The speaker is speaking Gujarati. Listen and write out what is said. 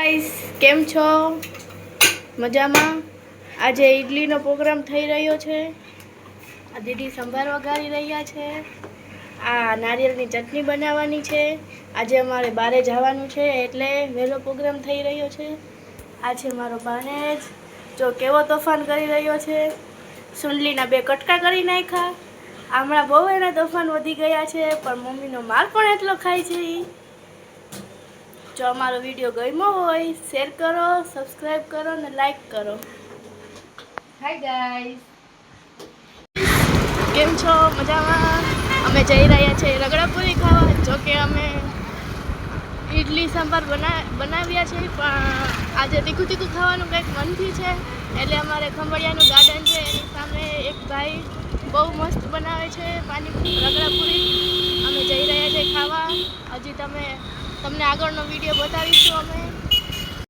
ગાઈસ, કેમ છો? મજામાં? આજે ઈડલીનો પ્રોગ્રામ થઈ રહ્યો છે. આ દીદી સંભાર વઘારી રહ્યા છે. આ નારિયેળની ચટણી બનાવવાની છે. આજે અમારે બહાર જવાનું છે એટલે વહેલો પ્રોગ્રામ થઈ રહ્યો છે. આ છે મારો ભાણેજ, જો કેવો તોફાન કરી રહ્યો છે. સુંડલીના 2 કટકા કરી નાખ્યા. હમણાં બહુ એના તોફાન વધી ગયા છે, પણ મમ્મીનો માર પણ એટલો ખાય છે. જો અમારો વિડીયો ગમ્યો હોય શેર કરો, સબસ્ક્રાઈબ કરો અને લાઈક કરો. હાય ગાઈસ, કેમ છો? મજામાં? અમે જઈ રહ્યા છીએ રગડાપુરી ખાવા. જો કે અમે ઈડલી સંભાર બનાવ્યા છે, પણ આજે તીખું ખાવાનું કંઈક મનથી છે એટલે અમારે ખંભાળિયાનું ગાર્ડન છે એની સામે એક ભાઈ બહુ મસ્ત બનાવે છે રગડાપુરી. અમે જઈ રહ્યા છીએ ખાવા. હજી તમને આગળનો વિડીયો બતાવીશું અમે.